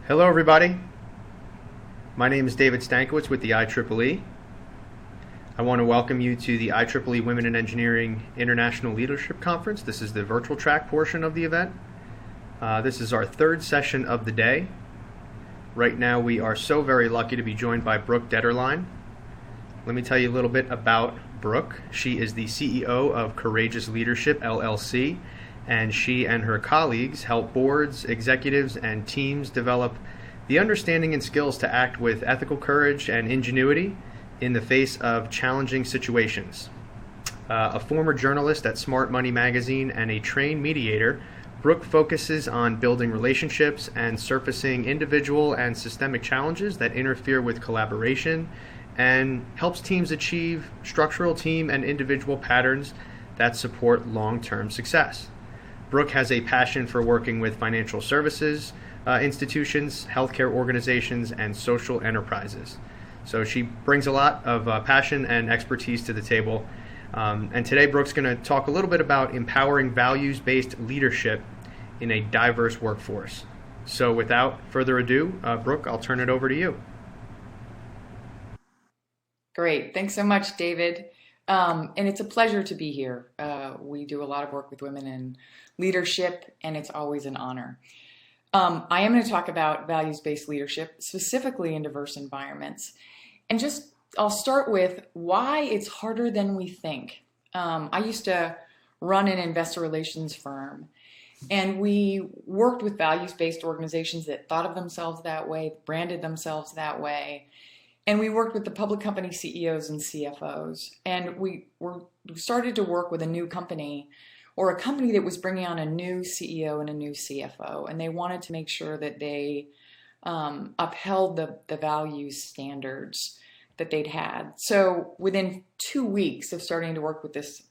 Hello, everybody. My name is David Stankiewicz with the IEEE. I want to welcome you to the IEEE Women in Engineering International Leadership Conference. This is the virtual track portion of the event. This is our third session of the day. Right now, we are so very lucky to be joined by Brooke Deterline. Let me tell you a little bit about Brooke. She is the CEO of Courageous Leadership, LLC, and she and her colleagues help boards, executives, and teams develop the understanding and skills to act with ethical courage and ingenuity in the face of challenging situations. A former journalist at Smart Money magazine and a trained mediator, Brooke focuses on building relationships and surfacing individual and systemic challenges that interfere with collaboration and helps teams achieve structural team and individual patterns that support long-term success. Brooke has a passion for working with financial services institutions, healthcare organizations, and social enterprises. So she brings a lot of passion and expertise to the table. And today Brooke's going to talk a little bit about empowering values-based leadership in a diverse workforce. So without further ado, Brooke, I'll turn it over to you. Great. Thanks so much, David. And it's a pleasure to be here. We do a lot of work with women in leadership, and it's always an honor. I am going to talk about values-based leadership, specifically in diverse environments. And I'll start with why it's harder than we think. I used to run an investor relations firm, and we worked with values-based organizations that thought of themselves that way, branded themselves that way. And we worked with the public company CEOs and CFOs. And we started to work with a new company, or a company that was bringing on a new CEO and a new CFO. And they wanted to make sure that they upheld the value standards that they'd had. So within 2 weeks of starting to work with this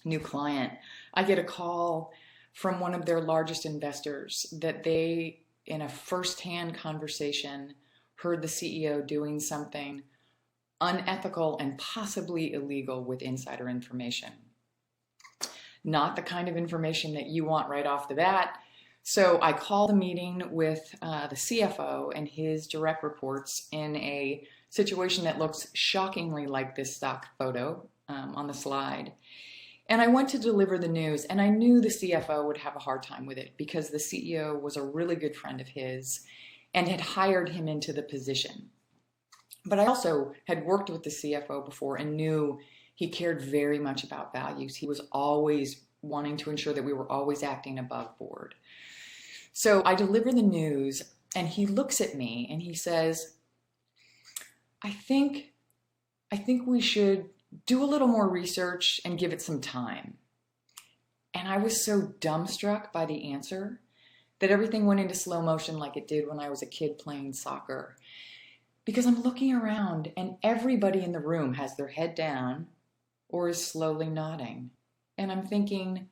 new client, I get a call from one of their largest investors that they, in a firsthand conversation, heard the CEO doing something unethical and possibly illegal with insider information. Not the kind of information that you want right off the bat. So I called a meeting with the CFO and his direct reports in a situation that looks shockingly like this stock photo on the slide. And I went to deliver the news, and I knew the CFO would have a hard time with it because the CEO was a really good friend of his and had hired him into the position. But I also had worked with the CFO before and knew he cared very much about values. He was always wanting to ensure that we were always acting above board. So I deliver the news, and he looks at me and he says, I think we should do a little more research and give it some time. And I was so dumbstruck by the answer that everything went into slow motion like it did when I was a kid playing soccer. Because I'm looking around and everybody in the room has their head down or is slowly nodding. And I'm thinking,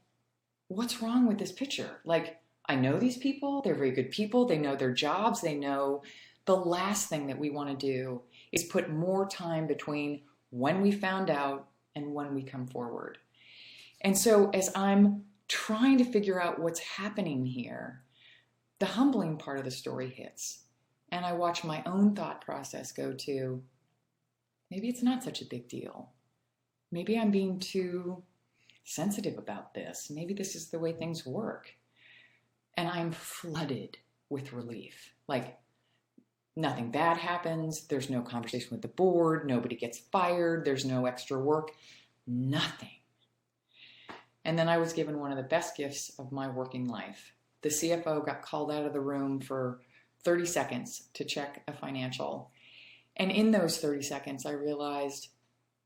what's wrong with this picture? Like, I know these people, they're very good people, they know their jobs, they know the last thing that we want to do is put more time between when we found out and when we come forward. And so as I'm trying to figure out what's happening here, the humbling part of the story hits. And I watch my own thought process go to, maybe it's not such a big deal. Maybe I'm being too sensitive about this. Maybe this is the way things work. And I'm flooded with relief. Like, nothing bad happens. There's no conversation with the board. Nobody gets fired. There's no extra work. Nothing. And then I was given one of the best gifts of my working life. The CFO got called out of the room for 30 seconds to check a financial. And in those 30 seconds, I realized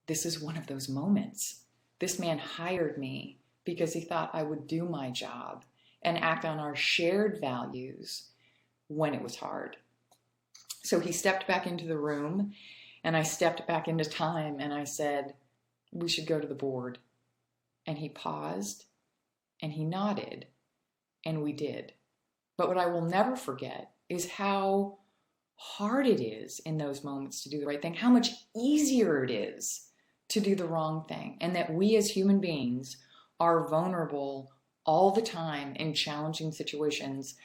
this is one of those moments. This man hired me because he thought I would do my job and act on our shared values when it was hard. So he stepped back into the room, and I stepped back into time, and I said, we should go to the board. And he paused, and he nodded. And we did. But what I will never forget is how hard it is in those moments to do the right thing, how much easier it is to do the wrong thing, and that we as human beings are vulnerable all the time in challenging situations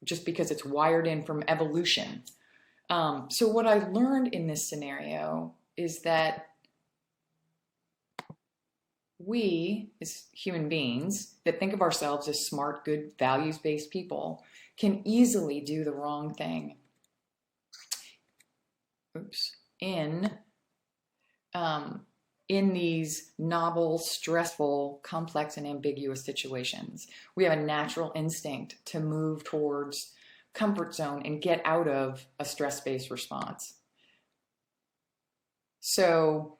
just because it's wired in from evolution. So what I learned in this scenario is that we, as human beings that think of ourselves as smart, good, values-based people, can easily do the wrong thing. In these novel, stressful, complex, and ambiguous situations. We have a natural instinct to move towards comfort zone and get out of a stress-based response. So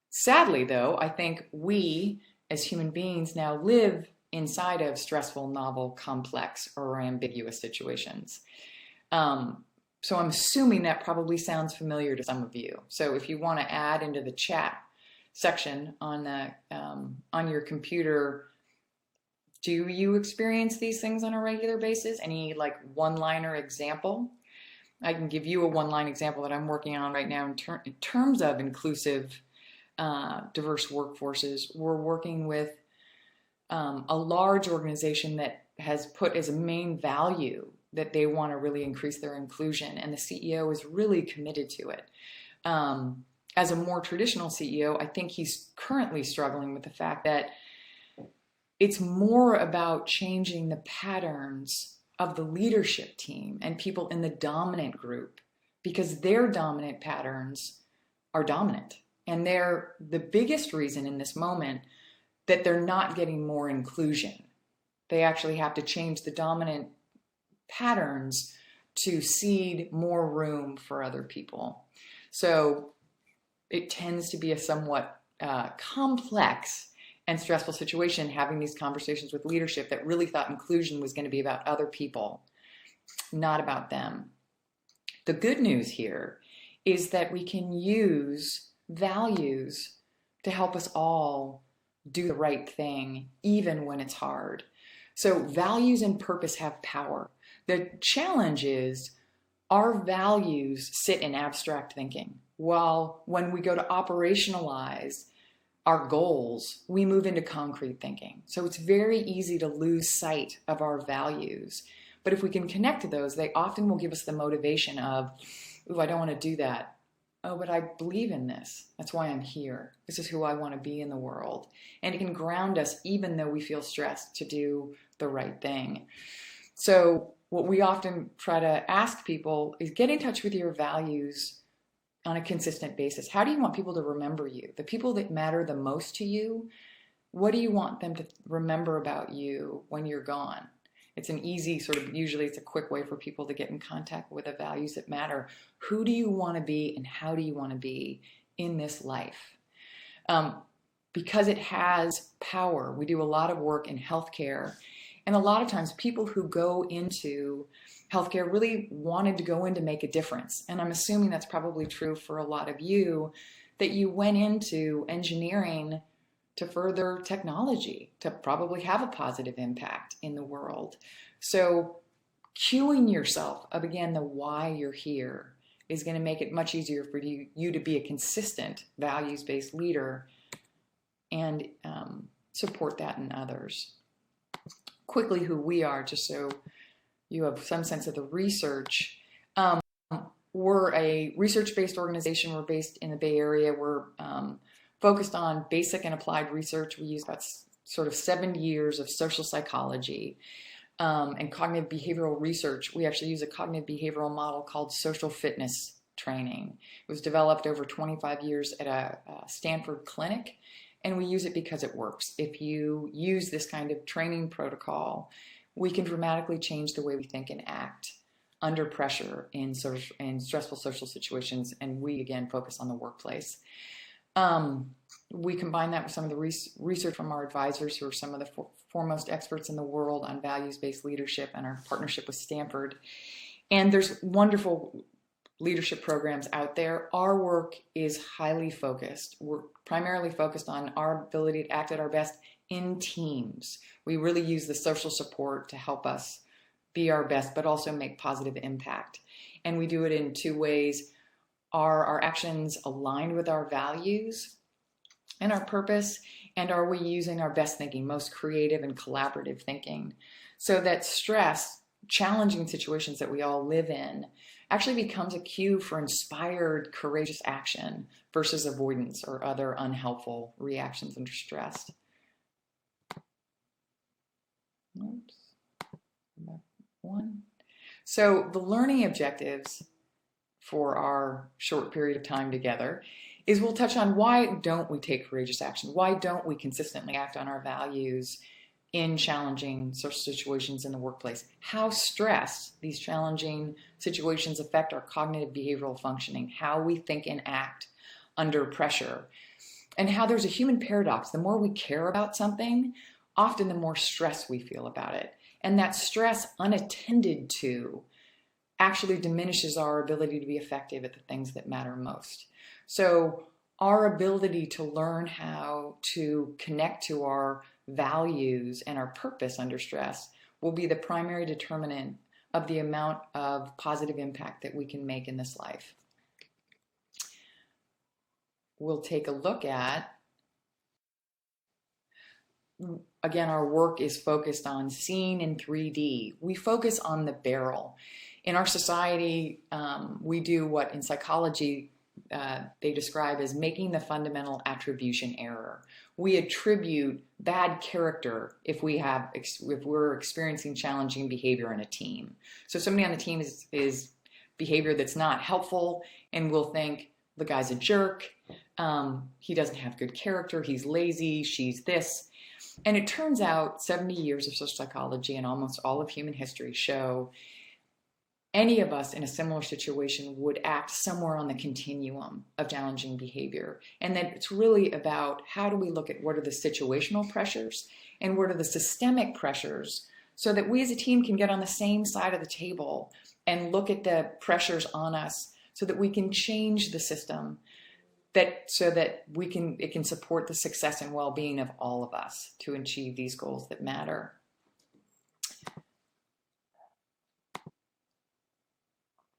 sadly, though, I think we as human beings now live inside of stressful, novel, complex, or ambiguous situations. So I'm assuming that probably sounds familiar to some of you. So if you want to add into the chat section on your computer, do you experience these things on a regular basis? Any like one-liner example? I can give you a one-line example that I'm working on right now in terms of inclusive, diverse workforces. We're working with a large organization that has put as a main value that they want to really increase their inclusion, and the CEO is really committed to it. As a more traditional CEO, I think he's currently struggling with the fact that it's more about changing the patterns of the leadership team and people in the dominant group, because their dominant patterns are dominant. And they're the biggest reason in this moment that they're not getting more inclusion. They actually have to change the dominant patterns to cede more room for other people. So it tends to be a somewhat complex and stressful situation, having these conversations with leadership that really thought inclusion was going to be about other people, not about them. The good news here is that we can use values to help us all do the right thing, even when it's hard. So values and purpose have power. The challenge is our values sit in abstract thinking, while when we go to operationalize our goals, we move into concrete thinking. So it's very easy to lose sight of our values. But if we can connect to those, they often will give us the motivation of, ooh, I don't want to do that. Oh, but I believe in this. That's why I'm here. This is who I want to be in the world. And it can ground us even though we feel stressed to do the right thing. So what we often try to ask people is get in touch with your values on a consistent basis. How do you want people to remember you? The people that matter the most to you, what do you want them to remember about you when you're gone? It's an easy usually it's a quick way for people to get in contact with the values that matter. Who do you want to be and how do you want to be in this life? Because it has power. We do a lot of work in healthcare. And a lot of times people who go into healthcare really wanted to go in to make a difference. And I'm assuming that's probably true for a lot of you, that you went into engineering to further technology, to probably have a positive impact in the world. So cueing yourself of, again, the why you're here is going to make it much easier for you to be a consistent values-based leader and support that in others. Quickly, who we are, just so you have some sense of the research. We're a research-based organization. We're based in the Bay Area. We're focused on basic and applied research. We use about 7 years of social psychology and cognitive behavioral research. We actually use a cognitive behavioral model called social fitness training. It was developed over 25 years at a Stanford clinic, and we use it because it works. If you use this kind of training protocol, we can dramatically change the way we think and act under pressure in stressful social situations, and we, again, focus on the workplace. We combine that with some of the research from our advisors, who are some of the foremost experts in the world on values-based leadership, and our partnership with Stanford. And there's wonderful leadership programs out there. Our work is highly focused. We're primarily focused on our ability to act at our best in teams. We really use the social support to help us be our best, but also make positive impact. And we do it in two ways. Are our actions aligned with our values and our purpose? And are we using our best thinking, most creative and collaborative thinking, so that stress challenging situations that we all live in actually becomes a cue for inspired, courageous action versus avoidance or other unhelpful reactions under stress. Oops. One. So the learning objectives for our short period of time together is we'll touch on why don't we take courageous action? Why don't we consistently act on our values in challenging social situations in the workplace? How stress, these challenging situations, affect our cognitive behavioral functioning, how we think and act under pressure, and how there's a human paradox. The more we care about something, often the more stress we feel about it. And that stress unattended to actually diminishes our ability to be effective at the things that matter most. So our ability to learn how to connect to our values and our purpose under stress will be the primary determinant of the amount of positive impact that we can make in this life. We'll take a look at, again, our work is focused on seeing in 3D. We focus on the barrel. In our society, we do what in psychology they describe as making the fundamental attribution error. We attribute bad character if we're experiencing challenging behavior in a team. So somebody on the team is behavior that's not helpful, and we'll think the guy's a jerk, he doesn't have good character, he's lazy, she's this. And it turns out 70 years of social psychology and almost all of human history show any of us in a similar situation would act somewhere on the continuum of challenging behavior. And that it's really about how do we look at what are the situational pressures and what are the systemic pressures so that we as a team can get on the same side of the table and look at the pressures on us so that we can change the system so that it can support the success and well-being of all of us to achieve these goals that matter.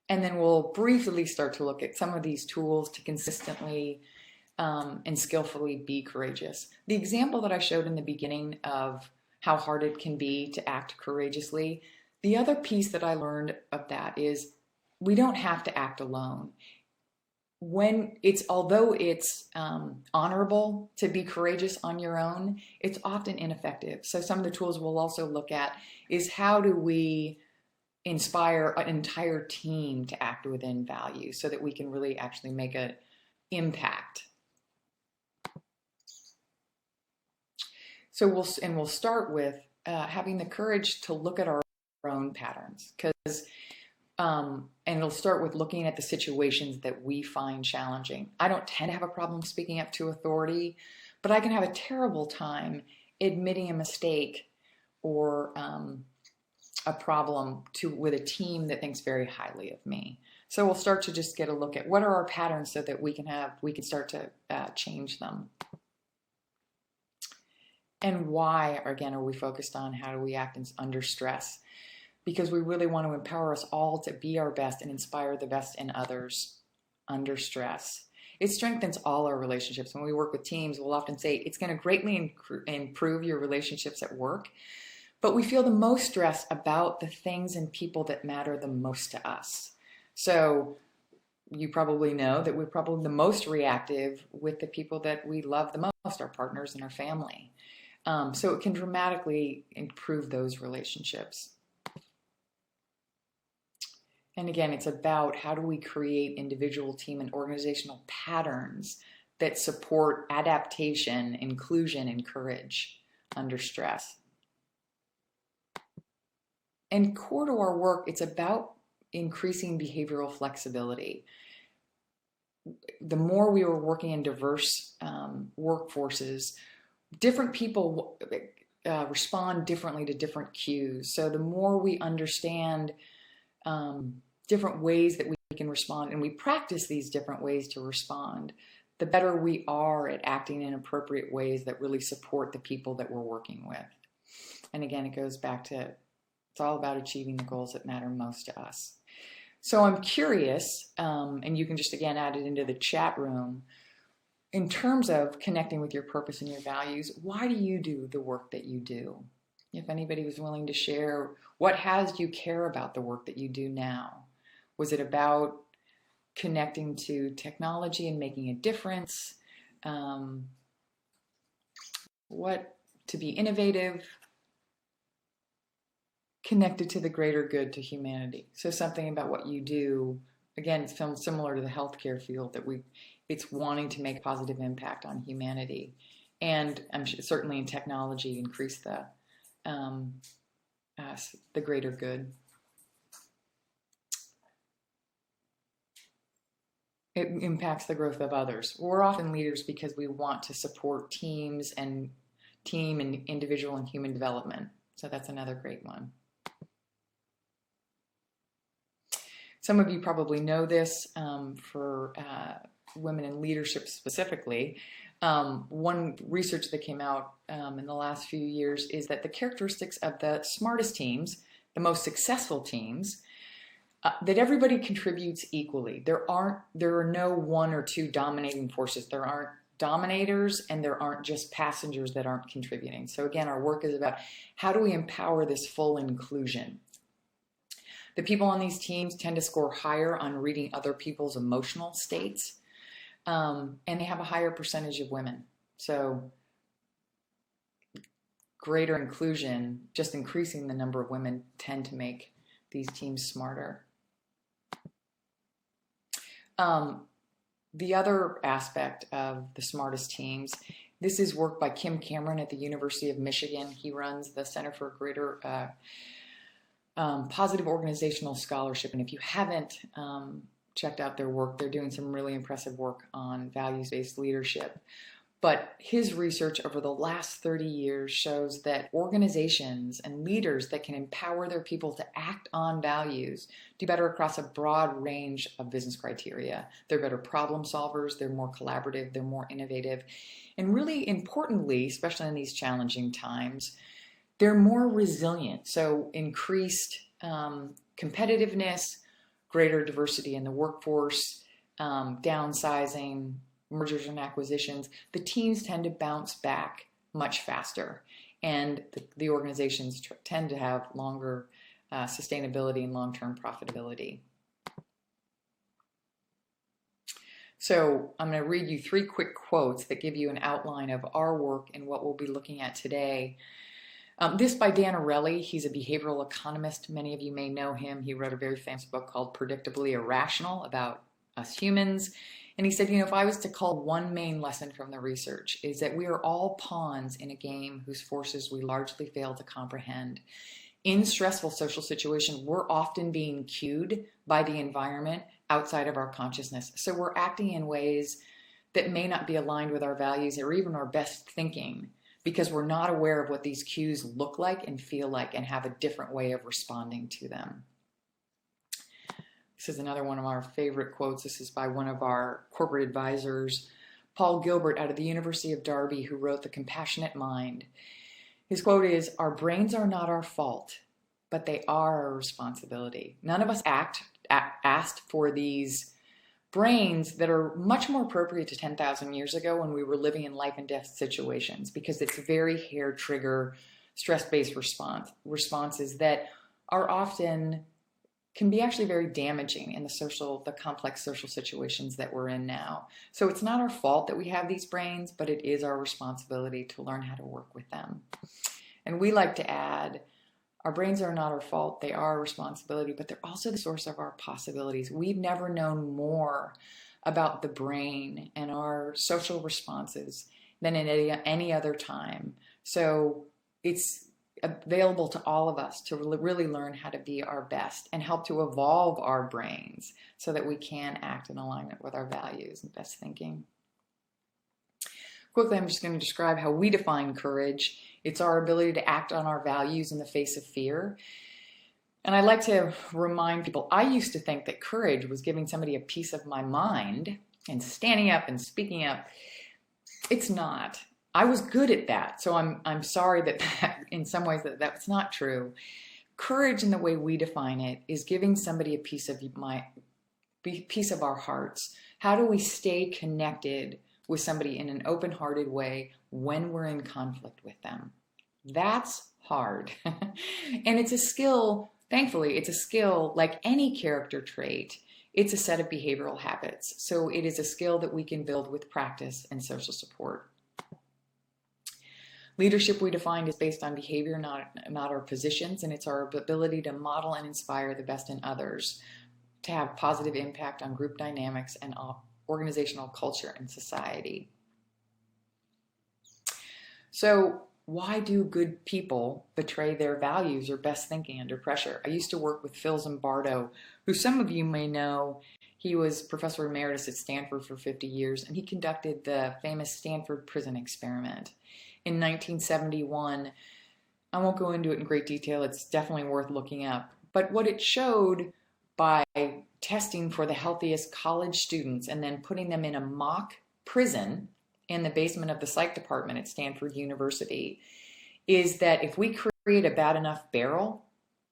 And then we'll briefly start to look at some of these tools to consistently and skillfully be courageous. The example that I showed in the beginning of how hard it can be to act courageously, the other piece that I learned of that is we don't have to act alone. Although it's honorable to be courageous on your own, it's often ineffective. So some of the tools we'll also look at is how do we inspire an entire team to act within value so that we can really actually make an impact. So we'll start with having the courage to look at our own patterns, and it'll start with looking at the situations that we find challenging. I don't tend to have a problem speaking up to authority, but I can have a terrible time admitting a mistake or a problem with a team that thinks very highly of me. So we'll start to just get a look at what are our patterns so that we can start to change them. And why, again, are we focused on how do we act under stress? Because we really want to empower us all to be our best and inspire the best in others under stress. It strengthens all our relationships. When we work with teams, we'll often say it's going to greatly improve your relationships at work. But we feel the most stress about the things and people that matter the most to us. So you probably know that we're probably the most reactive with the people that we love the most, our partners and our family. So it can dramatically improve those relationships. And again, it's about how do we create individual, team, and organizational patterns that support adaptation, inclusion, and courage under stress. And core to our work, it's about increasing behavioral flexibility. The more we are working in diverse workforces, different people respond differently to different cues. So the more we understand different ways that we can respond, and we practice these different ways to respond, the better we are at acting in appropriate ways that really support the people that we're working with. And again, it goes back to it's all about achieving the goals that matter most to us. So I'm curious, and you can just again add it into the chat room, in terms of connecting with your purpose and your values, why do you do the work that you do? If anybody was willing to share, what has you care about the work that you do now? Was it about connecting to technology and making a difference? What to be innovative, connected to the greater good, to humanity. So something about what you do, again, it's similar to the healthcare field, that it's wanting to make positive impact on humanity. And I'm sure, certainly in technology, increase the greater good. It impacts the growth of others. We're often leaders because we want to support teams and individual and human development. So that's another great one. Some of you probably know this for women in leadership specifically. One research that came out in the last few years is that the characteristics of the smartest teams, the most successful teams, that everybody contributes equally. There are no one or two dominating forces. There aren't dominators, and there aren't just passengers that aren't contributing. So again, our work is about how do we empower this full inclusion. The people on these teams tend to score higher on reading other people's emotional states, and they have a higher percentage of women. So greater inclusion, just increasing the number of women, tend to make these teams smarter. The other aspect of the smartest teams, this is work by Kim Cameron at the University of Michigan. He runs the Center for Greater Positive Organizational Scholarship. And if you haven't checked out their work, they're doing some really impressive work on values-based leadership. But his research over the last 30 years shows that organizations and leaders that can empower their people to act on values do better across a broad range of business criteria. They're better problem solvers, they're more collaborative, they're more innovative. And really importantly, especially in these challenging times, they're more resilient. So increased competitiveness, greater diversity in the workforce, downsizing, mergers and acquisitions, the teams tend to bounce back much faster, and the organizations tend to have longer sustainability and long-term profitability. So I'm going to read you 3 quick quotes that give you an outline of our work and what we'll be looking at today. This by Dan Ariely. He's a behavioral economist. Many of you may know him. He wrote a very famous book called Predictably Irrational about us humans. And he said, if I was to call one main lesson from the research, is that we are all pawns in a game whose forces we largely fail to comprehend. In stressful social situations, we're often being cued by the environment outside of our consciousness. So we're acting in ways that may not be aligned with our values or even our best thinking, because we're not aware of what these cues look like and feel like and have a different way of responding to them. This is another one of our favorite quotes. This is by one of our corporate advisors, Paul Gilbert out of the University of Derby, who wrote The Compassionate Mind. His quote is, "Our brains are not our fault, but they are our responsibility." None of us asked for these brains that are much more appropriate to 10,000 years ago when we were living in life and death situations, because it's very hair trigger, stress-based responses that are often can be actually very damaging in the complex social situations that we're in now. So it's not our fault that we have these brains, but it is our responsibility to learn how to work with them. And we like to add, our brains are not our fault, they are our responsibility, but they're also the source of our possibilities. We've never known more about the brain and our social responses than in any other time. So it's available to all of us to really learn how to be our best and help to evolve our brains so that we can act in alignment with our values and best thinking. Quickly, I'm just going to describe how we define courage. It's our ability to act on our values in the face of fear. And I like to remind people, I used to think that courage was giving somebody a piece of my mind and standing up and speaking up. It's not. I was good at that, so I'm sorry that in some ways that's not true. Courage, in the way we define it, is giving somebody a piece of our hearts. How do we stay connected with somebody in an open-hearted way when we're in conflict with them? That's hard. And it's a skill, thankfully, it's a skill like any character trait. It's a set of behavioral habits. So it is a skill that we can build with practice and social support. Leadership, we defined, is based on behavior, not our positions, and it's our ability to model and inspire the best in others, to have positive impact on group dynamics and organizational culture and society. So why do good people betray their values or best thinking under pressure? I used to work with Phil Zimbardo, who some of you may know. He was professor emeritus at Stanford for 50 years, and he conducted the famous Stanford prison experiment in 1971. I won't go into it in great detail. It's definitely worth looking up. But what it showed by testing for the healthiest college students and then putting them in a mock prison in the basement of the psych department at Stanford University is that if we create a bad enough barrel,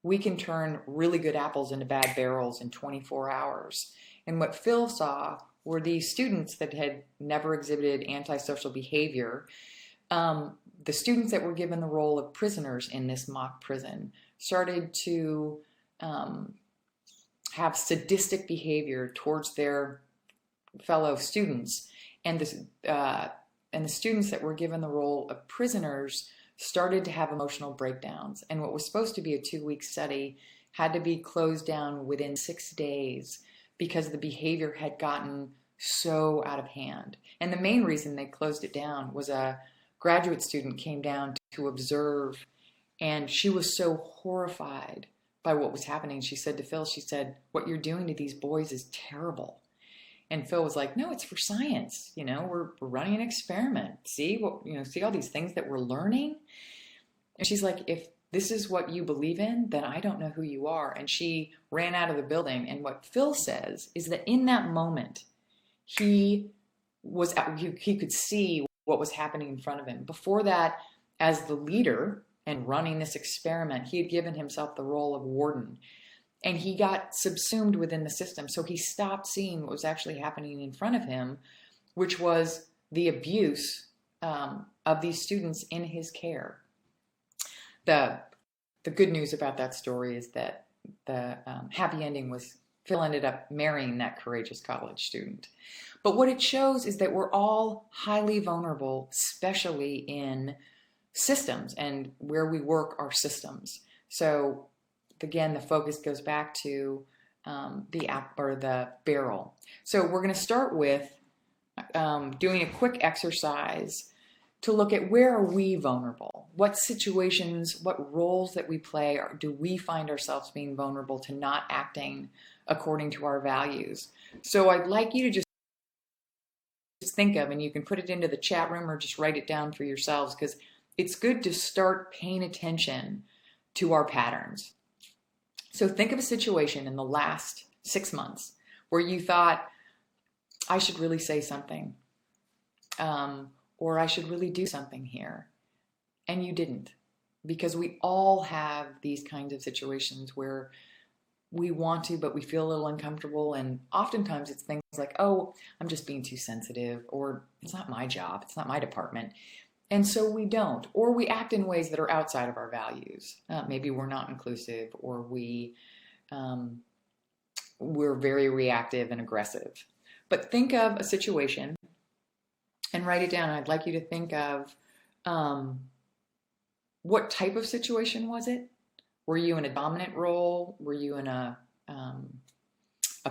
we can turn really good apples into bad barrels in 24 hours. And what Phil saw were these students that had never exhibited antisocial behavior. The students that were given the role of prisoners in this mock prison started to have sadistic behavior towards their fellow students. And the students that were given the role of prisoners started to have emotional breakdowns. And what was supposed to be a 2-week study had to be closed down within 6 days because the behavior had gotten so out of hand. And the main reason they closed it down was a graduate student came down to observe, and she was so horrified by what was happening. She said to Phil, she said, "What you're doing to these boys is terrible." And Phil was like, "No, it's for science. You know, we're running an experiment. See see all these things that we're learning." And she's like, "If this is what you believe in, then I don't know who you are." And she ran out of the building. And what Phil says is that in that moment, he could see what was happening in front of him. Before that, as the leader and running this experiment, he had given himself the role of warden. And he got subsumed within the system. So he stopped seeing what was actually happening in front of him, which was the abuse of these students in his care. The good news about that story is that the happy ending was Phil ended up marrying that courageous college student. But what it shows is that we're all highly vulnerable, especially in systems, and where we work are systems. So again, the focus goes back to the barrel. So we're going to start with doing a quick exercise to look at where are we vulnerable? What situations, what roles that we play, or do we find ourselves being vulnerable to not acting according to our values? So I'd like you to just think of, and you can put it into the chat room or just write it down for yourselves, because it's good to start paying attention to our patterns. So think of a situation in the last 6 months where you thought, I should really say something, or I should really do something here. And you didn't, because we all have these kinds of situations where we want to, but we feel a little uncomfortable. And oftentimes it's things like, oh, I'm just being too sensitive, or it's not my job, it's not my department. And so we don't, or we act in ways that are outside of our values. Maybe we're not inclusive, or we're very reactive and aggressive. But think of a situation and write it down. I'd like you to think of what type of situation was it? Were you in a dominant role? Were you in a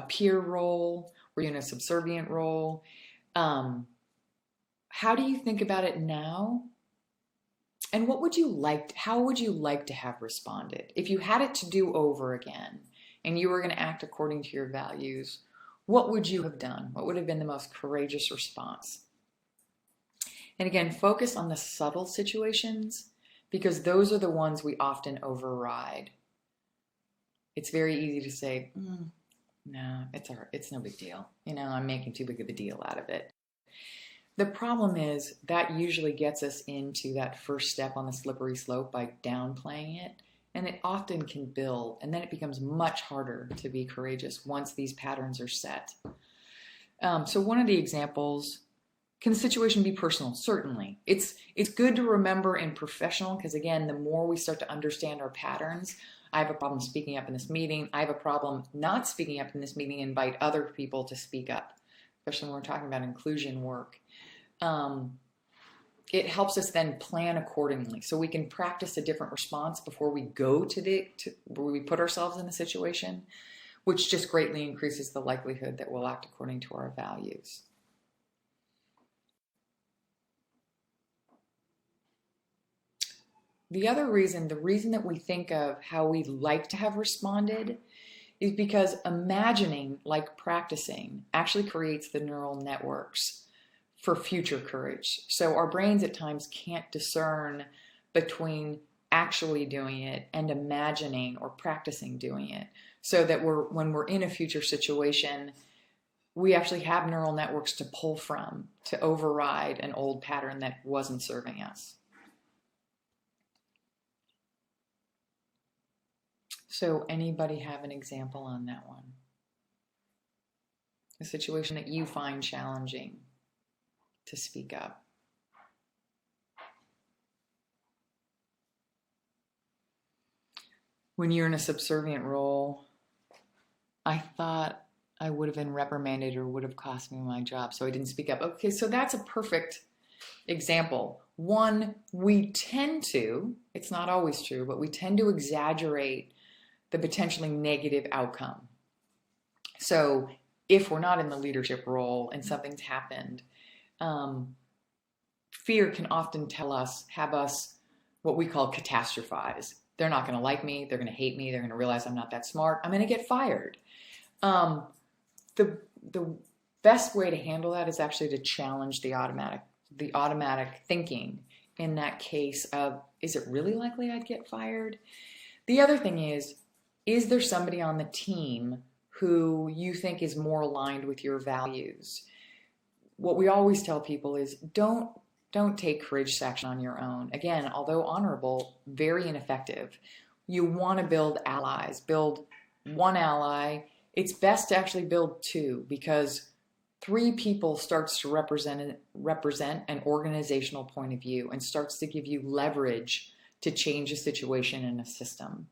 peer role? Were you in a subservient role? How do you think about it now? And how would you like to have responded? If you had it to do over again and you were going to act according to your values, what would you have done? What would have been the most courageous response? And again, focus on the subtle situations, because those are the ones we often override. It's very easy to say, no, it's no big deal. I'm making too big of a deal out of it. The problem is that usually gets us into that first step on the slippery slope by downplaying it, and it often can build, and then it becomes much harder to be courageous once these patterns are set. So one of the examples Can the situation be personal? Certainly. It's good to remember in professional, because again, the more we start to understand our patterns, I have a problem speaking up in this meeting. I have a problem not speaking up in this meeting, invite other people to speak up, especially when we're talking about inclusion work. It helps us then plan accordingly. So we can practice a different response before we go to where we put ourselves in the situation, which just greatly increases the likelihood that we'll act according to our values. The reason that we think of how we like to have responded is because imagining, like practicing, actually creates the neural networks for future courage. So our brains at times can't discern between actually doing it and imagining or practicing doing it. So that when we're in a future situation, we actually have neural networks to pull from to override an old pattern that wasn't serving us. So anybody have an example on that one? A situation that you find challenging to speak up? When you're in a subservient role, I thought I would have been reprimanded or would have cost me my job, so I didn't speak up. Okay, so that's a perfect example. One, we tend to, it's not always true, but we tend to exaggerate the potentially negative outcome. So if we're not in the leadership role and something's happened, fear can often have us what we call catastrophize. They're not going to like me. They're going to hate me. They're going to realize I'm not that smart. I'm going to get fired. The best way to handle that is actually to challenge the automatic thinking in that case of, is it really likely I'd get fired? The other thing is there somebody on the team who you think is more aligned with your values? What we always tell people is don't take courageous action on your own. Again, although honorable, very ineffective. You want to build allies. Build one ally. It's best to actually build two, because 3 people starts to represent an organizational point of view and starts to give you leverage to change a situation in a system.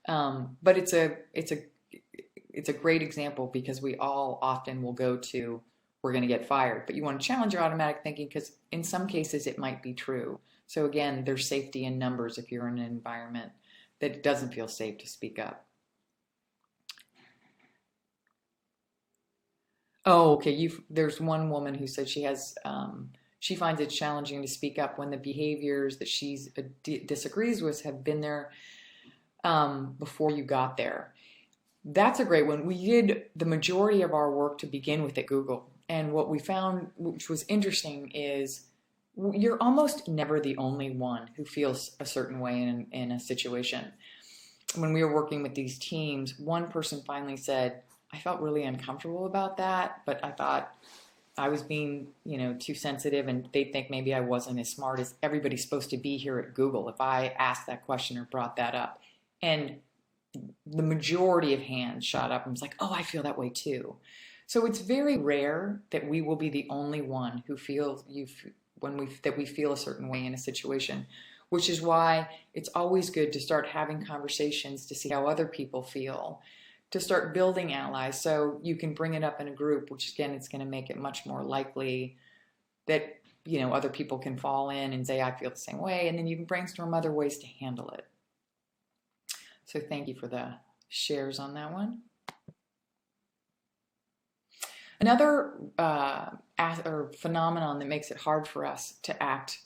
But it's a great example because we all often will go to, we're going to get fired, but you want to challenge your automatic thinking because in some cases it might be true. So again, there's safety in numbers if you're in an environment that doesn't feel safe to speak up. Oh, okay. There's one woman who said she finds it challenging to speak up when the behaviors that she disagrees with have been there before you got there. That's a great one. We did the majority of our work to begin with at Google. And what we found, which was interesting, is you're almost never the only one who feels a certain way in a situation. When we were working with these teams, one person finally said, I felt really uncomfortable about that, but I thought I was being, too sensitive and they'd think maybe I wasn't as smart as everybody's supposed to be here at Google if I asked that question or brought that up. And the majority of hands shot up and was like, oh, I feel that way too. So it's very rare that we will be the only one who feels that we feel a certain way in a situation, which is why it's always good to start having conversations to see how other people feel, to start building allies so you can bring it up in a group, which again, it's going to make it much more likely that, other people can fall in and say, I feel the same way. And then you can brainstorm other ways to handle it. So thank you for the shares on that one. Another phenomenon that makes it hard for us to act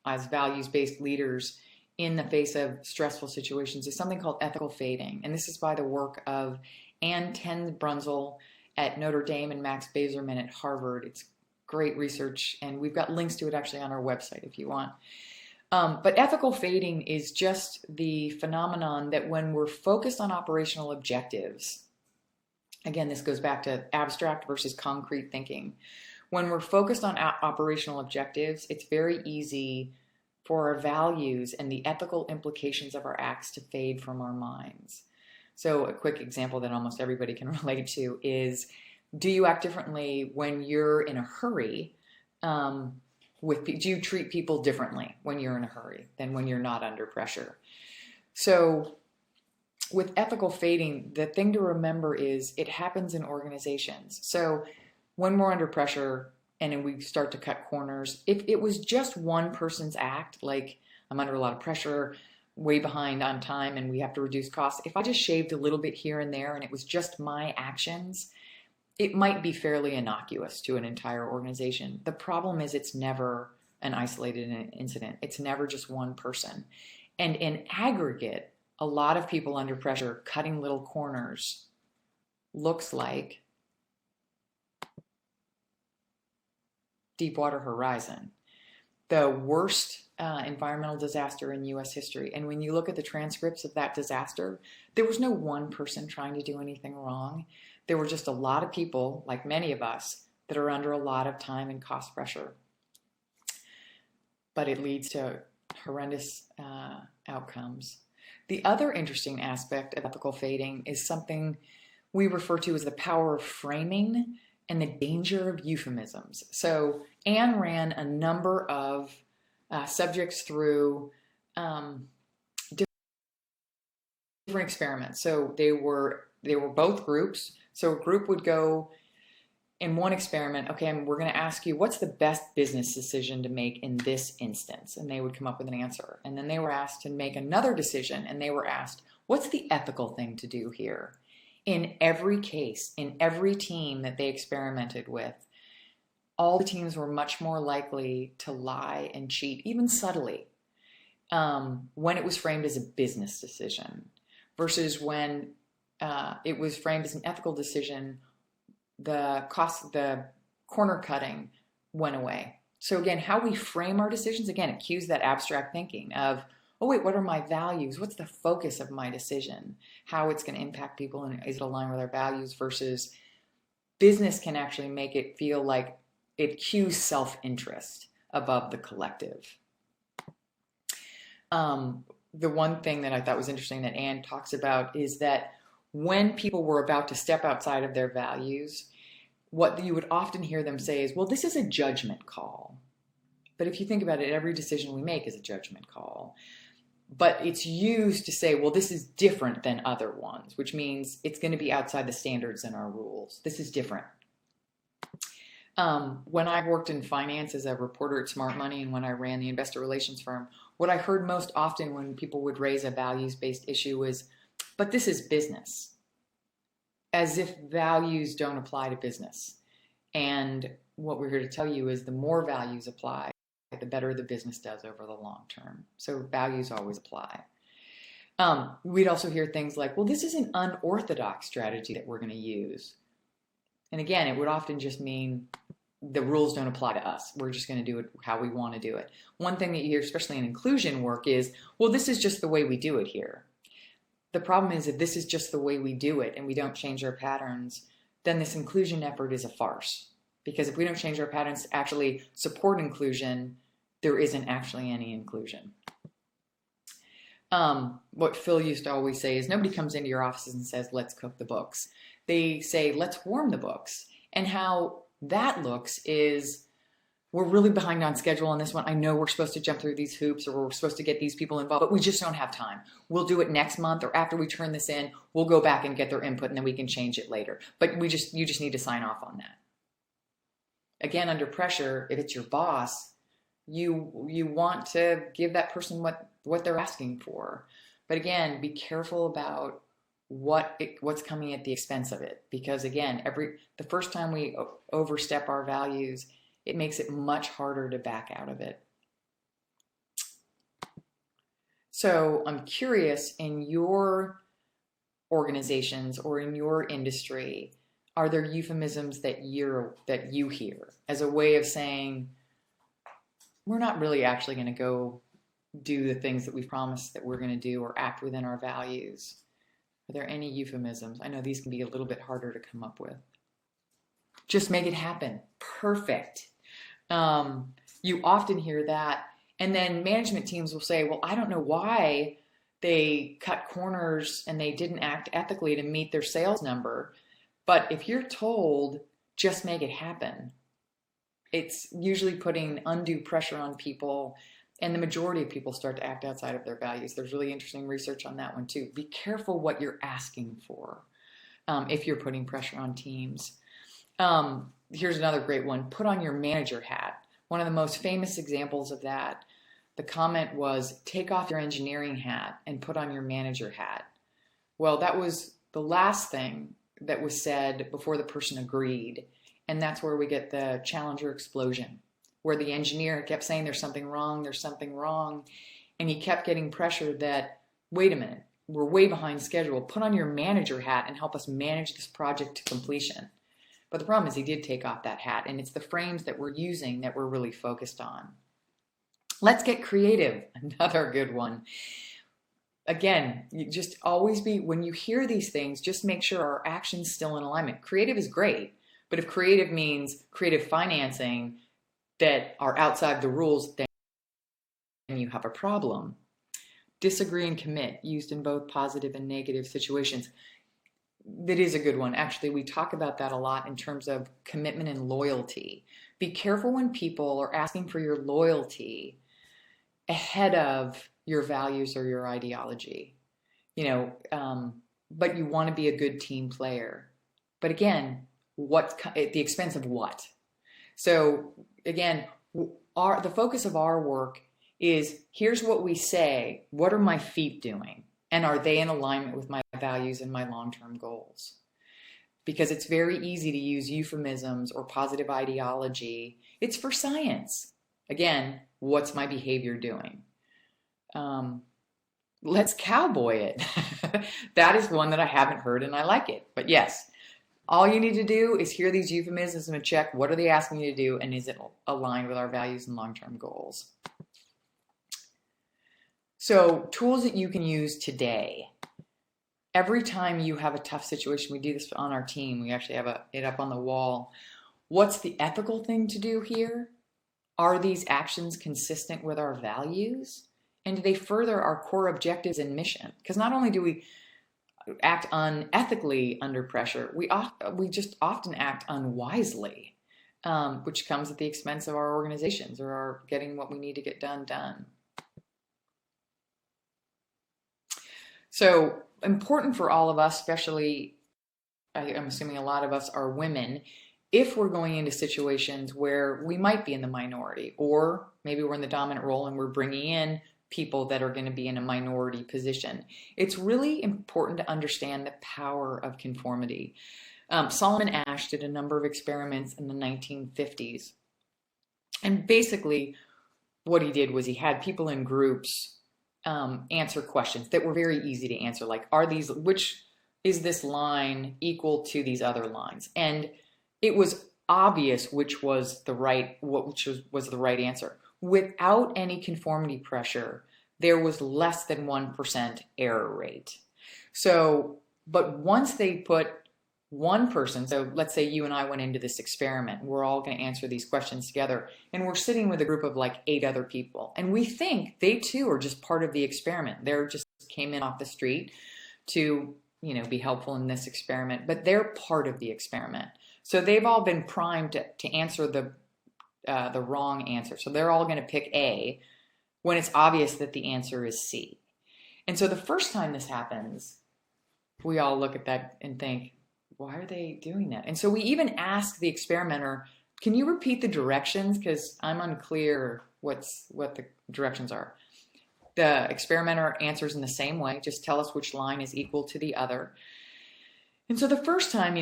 as values-based leaders in the face of stressful situations is something called ethical fading. And this is by the work of Anne Tenbrunzel at Notre Dame and Max Bazerman at Harvard. It's great research, and we've got links to it actually on our website if you want. But ethical fading is just the phenomenon that when we're focused on operational objectives, again, this goes back to abstract versus concrete thinking. When we're focused on operational objectives, it's very easy for our values and the ethical implications of our acts to fade from our minds. So a quick example that almost everybody can relate to is, do you act differently when you're in a hurry do you treat people differently when you're in a hurry than when you're not under pressure? So with ethical fading, the thing to remember is it happens in organizations. So when we're under pressure and we start to cut corners, if it was just one person's act, like I'm under a lot of pressure, way behind on time, and we have to reduce costs, if I just shaved a little bit here and there and it was just my actions, it might be fairly innocuous to an entire organization. The problem is it's never an isolated incident. It's never just one person. And in aggregate, a lot of people under pressure cutting little corners looks like Deepwater Horizon, the worst environmental disaster in U.S. history. And when you look at the transcripts of that disaster, there was no one person trying to do anything wrong. There were just a lot of people, like many of us, that are under a lot of time and cost pressure. But it leads to horrendous outcomes. The other interesting aspect of ethical fading is something we refer to as the power of framing and the danger of euphemisms. So Anne ran a number of subjects through different experiments. So they were both groups. So a group would go in one experiment, okay, we're going to ask you, what's the best business decision to make in this instance? And they would come up with an answer. And then they were asked to make another decision, and they were asked, what's the ethical thing to do here? In every case, in every team that they experimented with, all the teams were much more likely to lie and cheat, even subtly, when it was framed as a business decision versus when it was framed as an ethical decision. The corner cutting went away. So again, how we frame our decisions, again, it cues that abstract thinking of, oh wait, what are my values? What's the focus of my decision? How it's going to impact people, and is it aligned with our values? Versus business can actually make it feel like it cues self-interest above the collective. The one thing that I thought was interesting that Anne talks about is that when people were about to step outside of their values, what you would often hear them say is, well, this is a judgment call. But if you think about it, every decision we make is a judgment call. But it's used to say, well, this is different than other ones, which means it's going to be outside the standards and our rules. This is different. When I worked in finance as a reporter at Smart Money and when I ran the investor relations firm, what I heard most often when people would raise a values-based issue was, but this is business, as if values don't apply to business. And what we're here to tell you is the more values apply, the better the business does over the long term. So values always apply. We'd also hear things like, well, this is an unorthodox strategy that we're going to use. And again, it would often just mean the rules don't apply to us. We're just going to do it how we want to do it. One thing that you hear, especially in inclusion work, is, well, this is just the way we do it here. The problem is if this is just the way we do it and we don't change our patterns, then this inclusion effort is a farce. Because if we don't change our patterns to actually support inclusion, there isn't actually any inclusion. What Phil used to always say is nobody comes into your offices and says, let's cook the books. They say, let's warm the books. And how that looks is, we're really behind on schedule on this one. I know we're supposed to jump through these hoops or we're supposed to get these people involved, but we just don't have time. We'll do it next month, or after we turn this in, we'll go back and get their input and then we can change it later. But you just need to sign off on that. Again, under pressure, if it's your boss, you want to give that person what they're asking for. But again, be careful about what's coming at the expense of it. Because again, the first time we overstep our values, it makes it much harder to back out of it. So I'm curious, in your organizations or in your industry, are there euphemisms that you hear as a way of saying, we're not really actually going to go do the things that we've promised that we're going to do or act within our values? Are there any euphemisms? I know these can be a little bit harder to come up with. Just make it happen. Perfect. You often hear that. And then management teams will say, well, I don't know why they cut corners and they didn't act ethically to meet their sales number. But if you're told, just make it happen, it's usually putting undue pressure on people, and the majority of people start to act outside of their values. There's really interesting research on that one too. Be careful what you're asking for if you're putting pressure on teams. Here's another great one. Put on your manager hat. One of the most famous examples of that, the comment was, take off your engineering hat and put on your manager hat. Well, that was the last thing that was said before the person agreed. And that's where we get the Challenger explosion, where the engineer kept saying there's something wrong. And he kept getting pressure that, wait a minute, we're way behind schedule. Put on your manager hat and help us manage this project to completion. But the problem is he did take off that hat, and it's the frames that we're using that we're really focused on. Let's get creative. Another good one. Again, you just always be, when you hear these things, just make sure our action's still in alignment. Creative is great, but if creative means creative financing that are outside the rules, then you have a problem. Disagree and commit, used in both positive and negative situations. That is a good one. Actually, we talk about that a lot in terms of commitment and loyalty. Be careful when people are asking for your loyalty ahead of your values or your ideology. But you want to be a good team player. But again, at the expense of what? So again, the focus of our work is, here's what we say, what are my feet doing? And are they in alignment with my values and my long-term goals? Because it's very easy to use euphemisms or positive ideology. It's for science. Again, what's my behavior doing? Let's cowboy it. That is one that I haven't heard and I like it. But yes, all you need to do is hear these euphemisms and check, what are they asking you to do, and is it aligned with our values and long-term goals? So tools that you can use today. Every time you have a tough situation, we do this on our team. We actually have it up on the wall. What's the ethical thing to do here? Are these actions consistent with our values? And do they further our core objectives and mission? Because not only do we act unethically under pressure, we just often act unwisely, which comes at the expense of our organizations or our getting what we need to get done. So important for all of us, especially, I'm assuming a lot of us are women, if we're going into situations where we might be in the minority, or maybe we're in the dominant role and we're bringing in people that are going to be in a minority position. It's really important to understand the power of conformity. Solomon Asch did a number of experiments in the 1950s. And basically what he did was he had people in groups answer questions that were very easy to answer, like, which is this line equal to these other lines? And it was obvious which was the right answer. Without any conformity pressure, there was less than 1% error rate. So, but once they put one person, so let's say you and I went into this experiment, we're all going to answer these questions together, and we're sitting with a group of like 8 other people, and we think they too are just part of the experiment. They're just came in off the street to, be helpful in this experiment, but they're part of the experiment. So they've all been primed to answer the wrong answer. So they're all going to pick A when it's obvious that the answer is C. And so the first time this happens, we all look at that and think, why are they doing that? And so we even ask the experimenter, can you repeat the directions? Because I'm unclear what the directions are. The experimenter answers in the same way. Just tell us which line is equal to the other. And so the first time,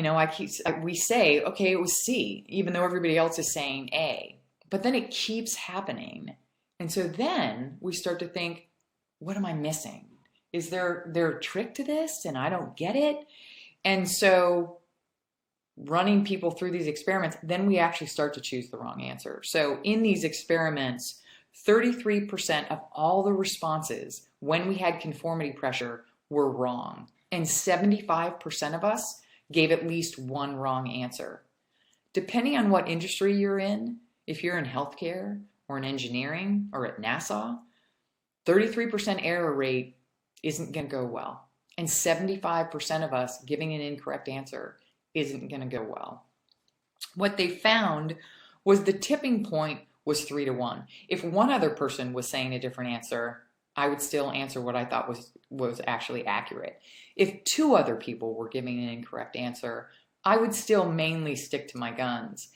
we say, okay, it was C, even though everybody else is saying A. But then it keeps happening. And so then we start to think, what am I missing? Is there a trick to this and I don't get it? And so running people through these experiments, then we actually start to choose the wrong answer. So in these experiments, 33% of all the responses when we had conformity pressure were wrong. And 75% of us gave at least one wrong answer. Depending on what industry you're in, if you're in healthcare or in engineering or at NASA, 33% error rate isn't going to go well. And 75% of us giving an incorrect answer isn't going to go well. What they found was the tipping point was 3-1. If one other person was saying a different answer, I would still answer what I thought was actually accurate. If 2 other people were giving an incorrect answer, I would still mainly stick to my guns.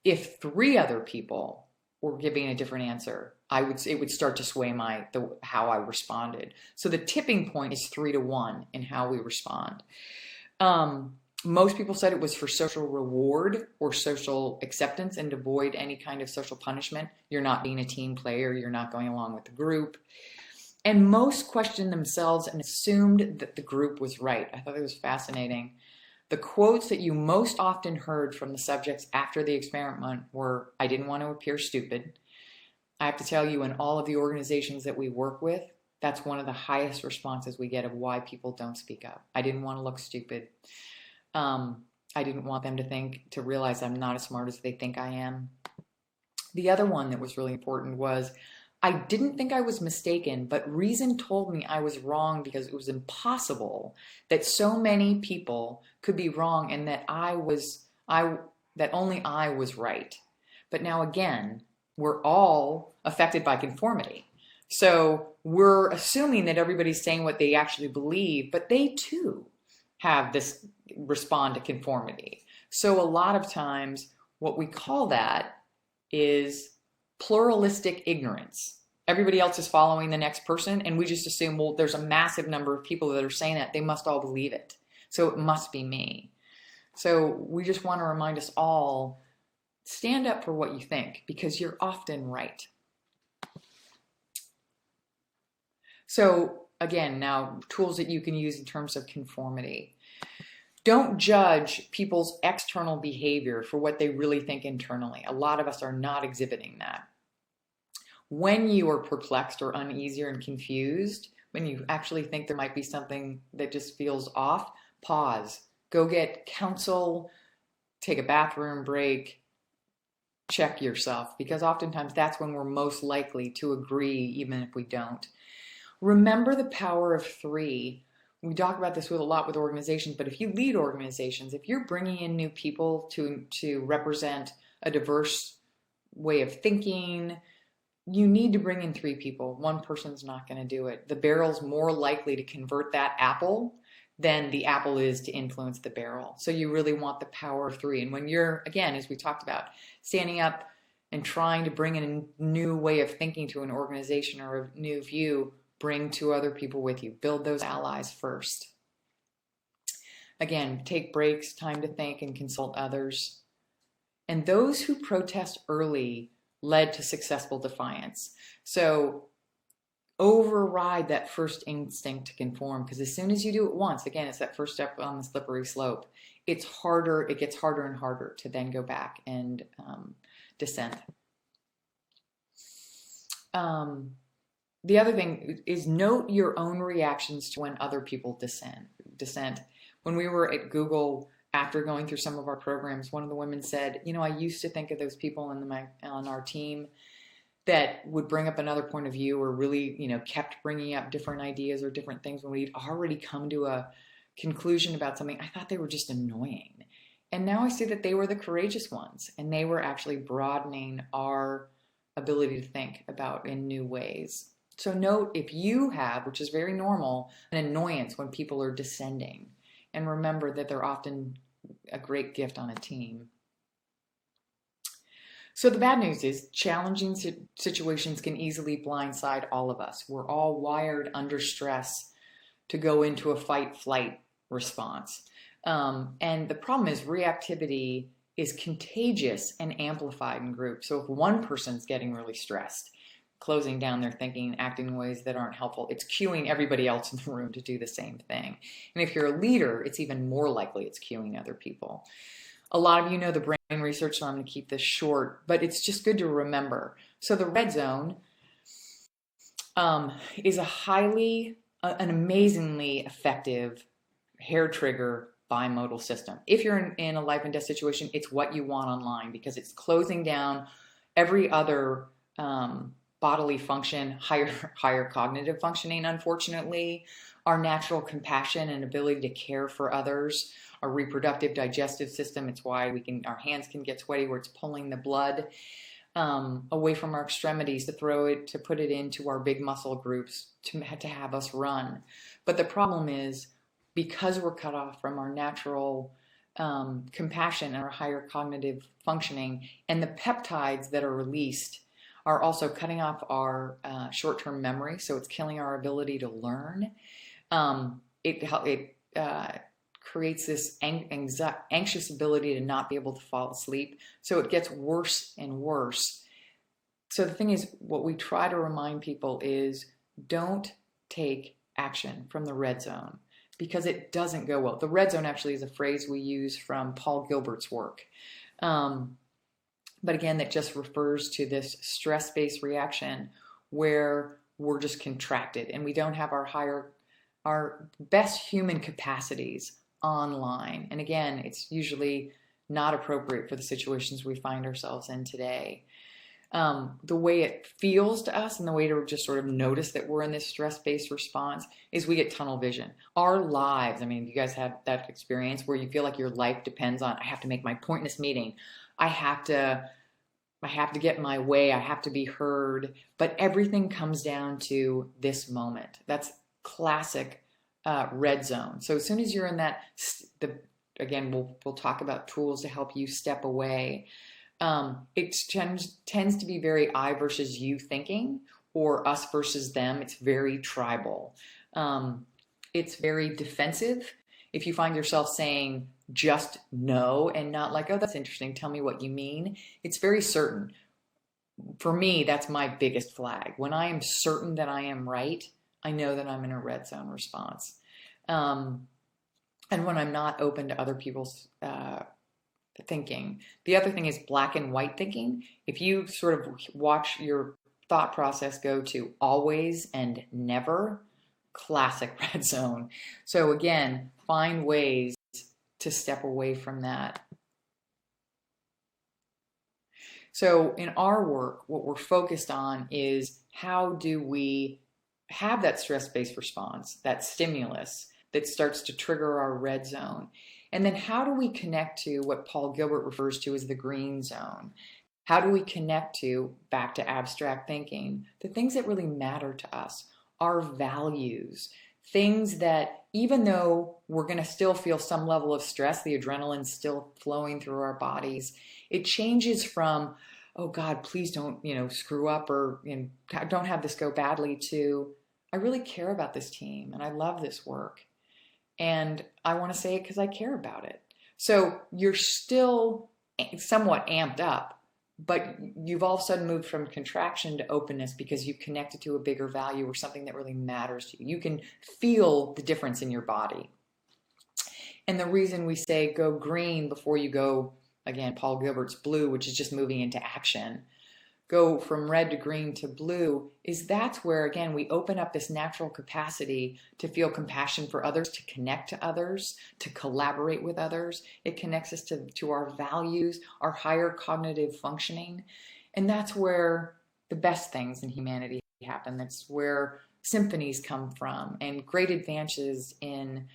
If 3 other people were giving a different answer, it would start to sway how I responded. So the tipping point is 3-1 in how we respond. Most people said it was for social reward or social acceptance and to avoid any kind of social punishment. You're not being a team player. You're not going along with the group. And most questioned themselves and assumed that the group was right. I thought it was fascinating. The quotes that you most often heard from the subjects after the experiment were, "I didn't want to appear stupid." I have to tell you, in all of the organizations that we work with, that's one of the highest responses we get of why people don't speak up. I didn't want to look stupid. I didn't want them to realize I'm not as smart as they think I am. The other one that was really important was, I didn't think I was mistaken, but reason told me I was wrong because it was impossible that so many people could be wrong and that that only I was right. But now again, we're all affected by conformity. So we're assuming that everybody's saying what they actually believe, but they too have this respond to conformity. So a lot of times what we call that is pluralistic ignorance. Everybody else is following the next person and we just assume, well, there's a massive number of people that are saying that. They must all believe it. So it must be me. So we just want to remind us all, stand up for what you think because you're often right. So again, now tools that you can use in terms of conformity. Don't judge people's external behavior for what they really think internally. A lot of us are not exhibiting that. When you are perplexed or uneasy and confused, when you actually think there might be something that just feels off, pause, go get counsel, take a bathroom break, check yourself, because oftentimes that's when we're most likely to agree, even if we don't. Remember the power of 3. We talk about this a lot with organizations, but if you lead organizations, if you're bringing in new people to represent a diverse way of thinking, you need to bring in 3 people. One person's not going to do it. The barrel's more likely to convert that apple than the apple is to influence the barrel. So you really want the power of 3. And when you're, again, as we talked about, standing up and trying to bring in a new way of thinking to an organization or a new view, bring 2 other people with you. Build those allies first. Again, take breaks, time to think and consult others. And those who protest early led to successful defiance. So override that first instinct to conform, because as soon as you do it once, again, it's that first step on the slippery slope. It gets harder and harder to then go back and dissent. The other thing is note your own reactions to when other people dissent. When we were at Google, after going through some of our programs, one of the women said, I used to think of those people on our team that would bring up another point of view or really, kept bringing up different ideas or different things when we'd already come to a conclusion about something. I thought they were just annoying. And now I see that they were the courageous ones and they were actually broadening our ability to think about in new ways. So note if you have, which is very normal, an annoyance when people are dissenting. And remember that they're often a great gift on a team. So the bad news is challenging situations can easily blindside all of us. We're all wired under stress to go into a fight-flight response. And the problem is reactivity is contagious and amplified in groups. So if one person's getting really stressed, closing down their thinking, acting in ways that aren't helpful, it's cueing everybody else in the room to do the same thing. And if you're a leader, it's even more likely it's cueing other people. A lot of you know the brain research, so I'm going to keep this short, but it's just good to remember. So the red zone is an amazingly effective hair trigger bimodal system. If you're in a life and death situation, it's what you want online because it's closing down every other bodily function, higher cognitive functioning, unfortunately, our natural compassion and ability to care for others, our reproductive digestive system. It's why our hands can get sweaty, where it's pulling the blood away from our extremities to put it into our big muscle groups to have us run. But the problem is, because we're cut off from our natural compassion and our higher cognitive functioning, and the peptides that are released are also cutting off our short-term memory, so it's killing our ability to learn. It creates this anxious ability to not be able to fall asleep, so it gets worse and worse. So the thing is, what we try to remind people is, don't take action from the red zone, because it doesn't go well. The red zone actually is a phrase we use from Paul Gilbert's work. But again, that just refers to this stress-based reaction where we're just contracted and we don't have our best human capacities online. And again, it's usually not appropriate for the situations we find ourselves in today. The way it feels to us and the way to just sort of notice that we're in this stress-based response is we get tunnel vision. Our lives, I mean, you guys have that experience where you feel like your life depends on, I have to make my point in this meeting. I have to get my way. I have to be heard. But everything comes down to this moment. That's classic red zone. So as soon as you're in that, again, we'll talk about tools to help you step away. It tends to be very I versus you thinking, or us versus them. It's very tribal. It's very defensive. If you find yourself saying just no and not like, oh, that's interesting, tell me what you mean, it's very certain. For me, that's my biggest flag. When I am certain that I am right, I know that I'm in a red zone response. And when I'm not open to other people's thinking. The other thing is black and white thinking. If you sort of watch your thought process go to always and never, classic red zone. So again, find ways to step away from that. So in our work, what we're focused on is, how do we have that stress-based response, that stimulus that starts to trigger our red zone? And then how do we connect to what Paul Gilbert refers to as the green zone? How do we connect to, back to abstract thinking, the things that really matter to us, our values, things that even though we're going to still feel some level of stress, the adrenaline's still flowing through our bodies, it changes from, oh God, please don't, screw up, or don't have this go badly, to, I really care about this team and I love this work. And I want to say it because I care about it. So you're still somewhat amped up, but you've all of a sudden moved from contraction to openness because you've connected to a bigger value or something that really matters to you. You can feel the difference in your body. And the reason we say go green before you go, again, Paul Gilbert's blue, which is just moving into action, go from red to green to blue, is that's where, again, we open up this natural capacity to feel compassion for others, to connect to others, to collaborate with others. It connects us to our values, our higher cognitive functioning. And that's where the best things in humanity happen. That's where symphonies come from, and great advances in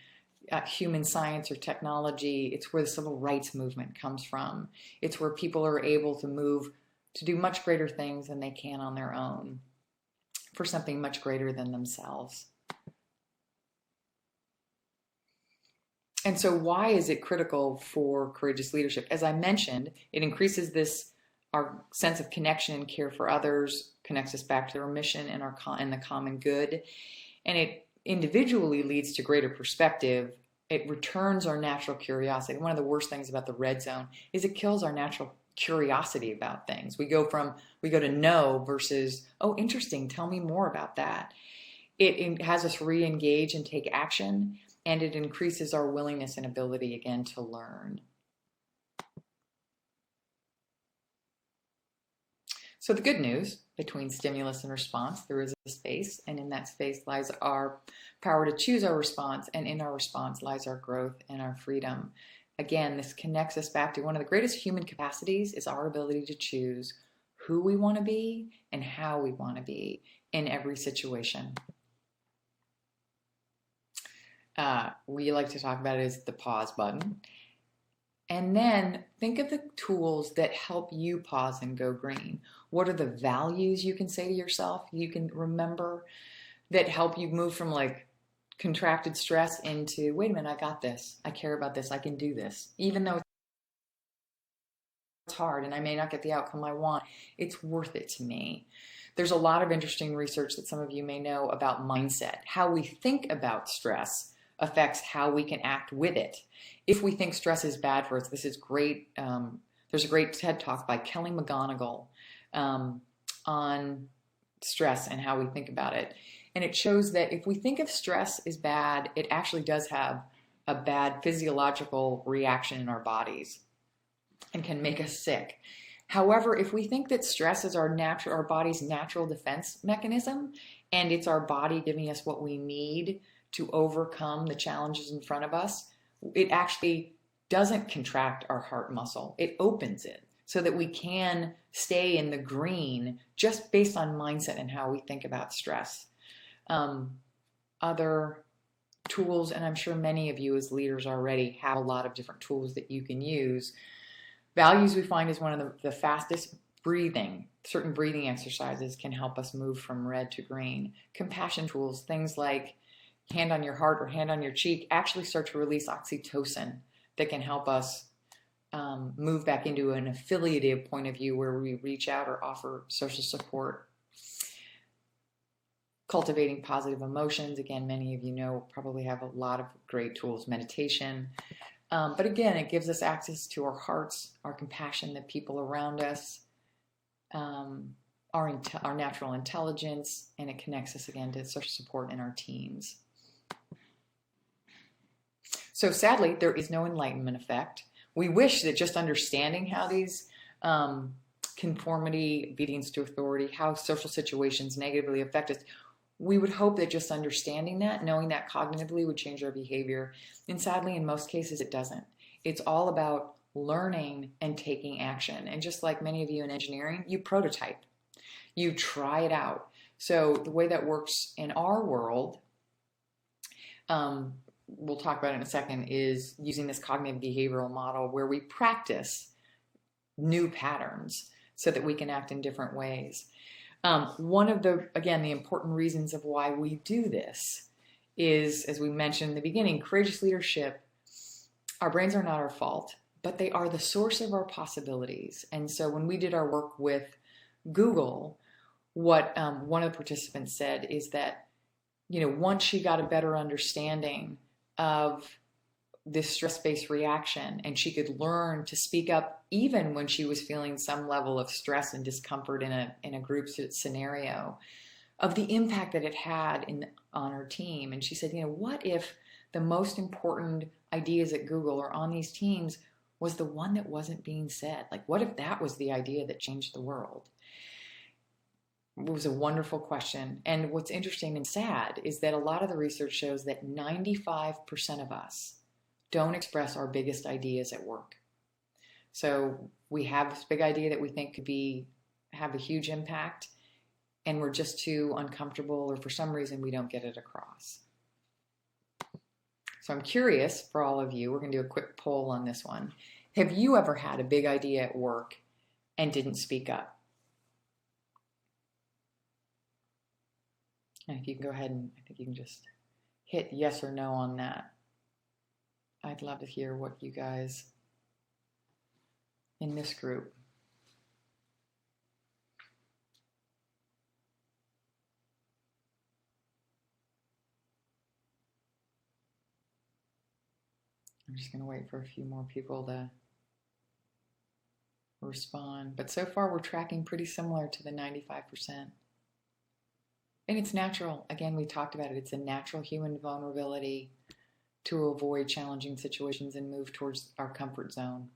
human science or technology. It's where the civil rights movement comes from. It's where people are able to move to do much greater things than they can on their own for something much greater than themselves. And so why is it critical for courageous leadership? As I mentioned, it increases our sense of connection and care for others, connects us back to our mission and the common good. And it individually leads to greater perspective. It returns our natural curiosity. One of the worst things about the red zone is it kills our natural curiosity about things. We go to no versus, oh, interesting, tell me more about that. It has us re-engage and take action, and it increases our willingness and ability, again, to learn. So the good news, between stimulus and response, there is a space, and in that space lies our power to choose our response, and in our response lies our growth and our freedom. Again, this connects us back to one of the greatest human capacities is our ability to choose who we want to be and how we want to be in every situation. We like to talk about it as the pause button. And then think of the tools that help you pause and go green. What are the values you can say to yourself, you can remember, that help you move from like contracted stress into, wait a minute, I got this. I care about this. I can do this. Even though it's hard and I may not get the outcome I want, it's worth it to me. There's a lot of interesting research that some of you may know about mindset. How we think about stress affects how we can act with it. If we think stress is bad for us, this is great. There's a great TED Talk by Kelly McGonigal on stress and how we think about it. And it shows that if we think of stress as bad, it actually does have a bad physiological reaction in our bodies and can make us sick. However, if we think that stress is our body's natural defense mechanism, and it's our body giving us what we need to overcome the challenges in front of us, it actually doesn't contract our heart muscle. It opens it so that we can stay in the green just based on mindset and how we think about stress. Other tools, and I'm sure many of you as leaders already have a lot of different tools that you can use. Values, we find, is one of the fastest. Breathing, certain breathing exercises can help us move from red to green. Compassion tools, things like hand on your heart or hand on your cheek, actually start to release oxytocin that can help us move back into an affiliative point of view where we reach out or offer social support. Cultivating positive emotions, again, many of you know, probably have a lot of great tools. Meditation. But again, it gives us access to our hearts, our compassion, the people around us, our natural intelligence, and it connects us again to social support in our teams. So sadly, there is no Enlightenment effect. We wish that just understanding how these conformity, obedience to authority, how social situations negatively affect us, we would hope that just understanding that, knowing that cognitively would change our behavior. And sadly, in most cases, it doesn't. It's all about learning and taking action. And just like many of you in engineering, you prototype. You try it out. So the way that works in our world, we'll talk about it in a second, is using this cognitive behavioral model where we practice new patterns so that we can act in different ways. One of the important reasons of why we do this is, as we mentioned in the beginning, courageous leadership. Our brains are not our fault, but they are the source of our possibilities. And so when we did our work with Google, what one of the participants said is that, once she got a better understanding of this stress-based reaction, and she could learn to speak up even when she was feeling some level of stress and discomfort in a group scenario, of the impact that it had on her team. And she said, what if the most important ideas at Google or on these teams was the one that wasn't being said? Like, what if that was the idea that changed the world? It was a wonderful question. And what's interesting and sad is that a lot of the research shows that 95% of us don't express our biggest ideas at work. So we have this big idea that we think could have a huge impact, and we're just too uncomfortable, or for some reason we don't get it across. So I'm curious for all of you, we're going to do a quick poll on this one. Have you ever had a big idea at work and didn't speak up? And if you can go ahead and I think you can just hit yes or no on that. I'd love to hear what you guys in this group. I'm just going to wait for a few more people to respond. But so far we're tracking pretty similar to the 95%. And it's natural. Again, we talked about it. It's a natural human vulnerability to avoid challenging situations and move towards our comfort zone.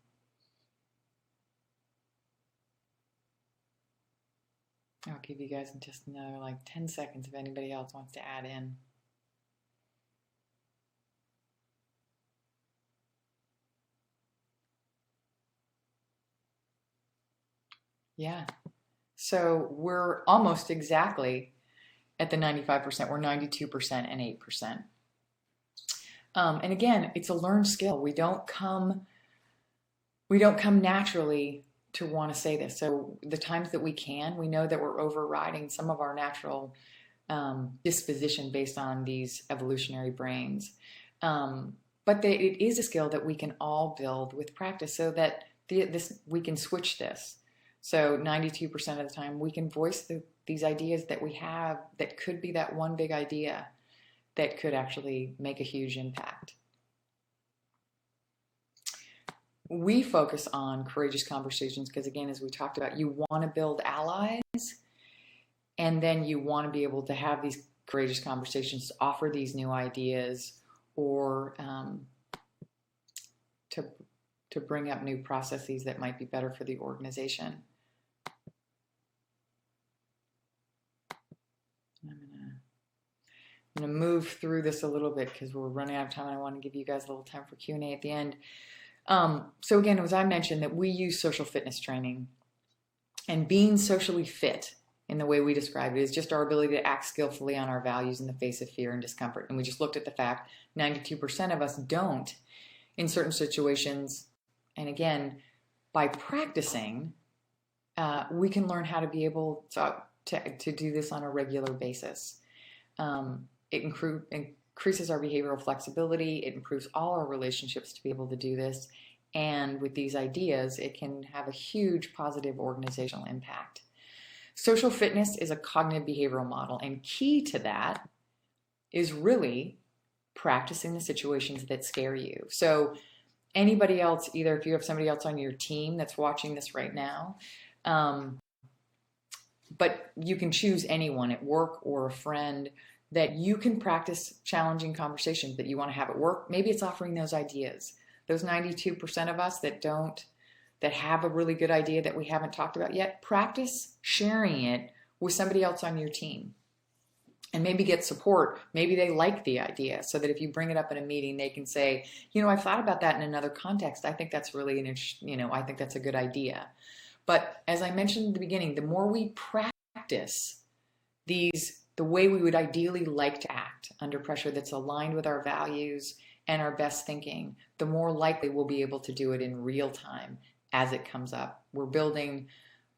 I'll give you guys just another 10 seconds if anybody else wants to add in. Yeah. So we're almost exactly at the 95%. We're 92% and 8%. And again, it's a learned skill. We don't come naturally to want to say this. So the times that we can, we know that we're overriding some of our natural disposition based on these evolutionary brains. But it is a skill that we can all build with practice, so that we can switch this. So 92% of the time we can voice these ideas that we have that could be that one big idea that could actually make a huge impact. We focus on courageous conversations because, again, as we talked about, you want to build allies, and then you want to be able to have these courageous conversations to offer these new ideas, or to bring up new processes that might be better for the organization. I'm going to move through this a little bit because we're running out of time, and I want to give you guys a little time for Q&A at the end. So again, as I mentioned, that we use social fitness training, and being socially fit in the way we describe it is just our ability to act skillfully on our values in the face of fear and discomfort. And we just looked at the fact 92% of us don't in certain situations. And again, by practicing, we can learn how to be able to do this on a regular basis. It increases our behavioral flexibility. It improves all our relationships to be able to do this. And with these ideas, it can have a huge positive organizational impact. Social fitness is a cognitive behavioral model, and key to that is really practicing the situations that scare you. So anybody else, either if you have somebody else on your team that's watching this right now, but you can choose anyone at work or a friend that you can practice challenging conversations that you want to have at work. Maybe it's offering those ideas. Those 92% of us that have a really good idea that we haven't talked about yet, practice sharing it with somebody else on your team. And maybe get support. Maybe they like the idea, so that if you bring it up in a meeting, they can say, I've thought about that in another context. I think that's really I think that's a good idea. But as I mentioned at the beginning, the more we practice the way we would ideally like to act under pressure that's aligned with our values and our best thinking, the more likely we'll be able to do it in real time as it comes up. We're building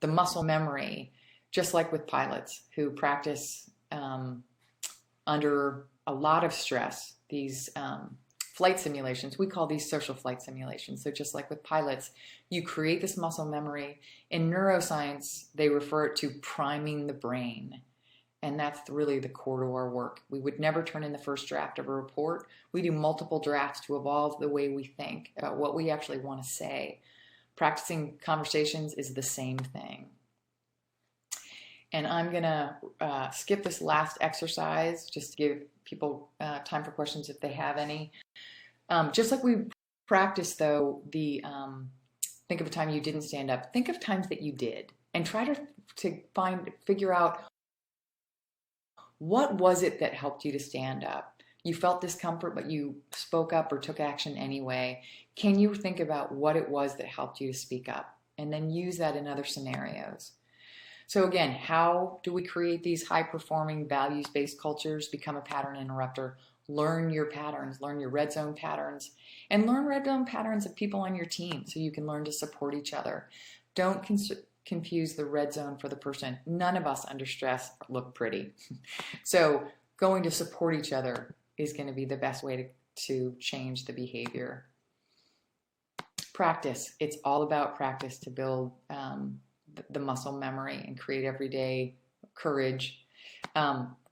the muscle memory, just like with pilots who practice under a lot of stress, these flight simulations. We call these social flight simulations. So just like with pilots, you create this muscle memory. In neuroscience, they refer it to priming the brain. And that's really the core to our work. We would never turn in the first draft of a report. We do multiple drafts to evolve the way we think about what we actually want to say. Practicing conversations is the same thing. And I'm going to skip this last exercise just to give people time for questions if they have any. Just like we practice, though, think of a time you didn't stand up. Think of times that you did, and try to figure out, what was it that helped you to stand up? You felt discomfort, but you spoke up or took action anyway. Can you think about what it was that helped you to speak up? And then use that in other scenarios. So again, how do we create these high-performing, values-based cultures? Become a pattern interrupter. Learn your patterns. Learn your red zone patterns. And learn red zone patterns of people on your team so you can learn to support each other. Don't confuse the red zone for the person. None of us under stress look pretty. So going to support each other is going to be the best way to change the behavior. Practice. It's all about practice to build the muscle memory and create everyday courage.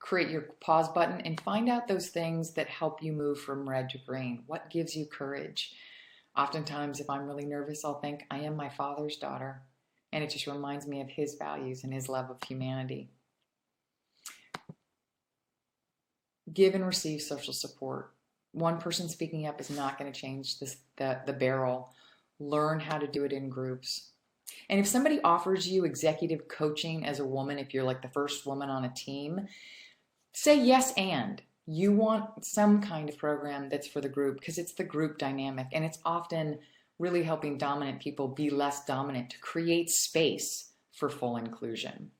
Create your pause button and find out those things that help you move from red to green. What gives you courage? Oftentimes, if I'm really nervous, I'll think, I am my father's daughter. And it just reminds me of his values and his love of humanity. Give and receive social support. One person speaking up is not going to change the barrel. Learn how to do it in groups. And if somebody offers you executive coaching as a woman, if you're like the first woman on a team, say yes and. You want some kind of program that's for the group, because it's the group dynamic, and it's often really helping dominant people be less dominant to create space for full inclusion.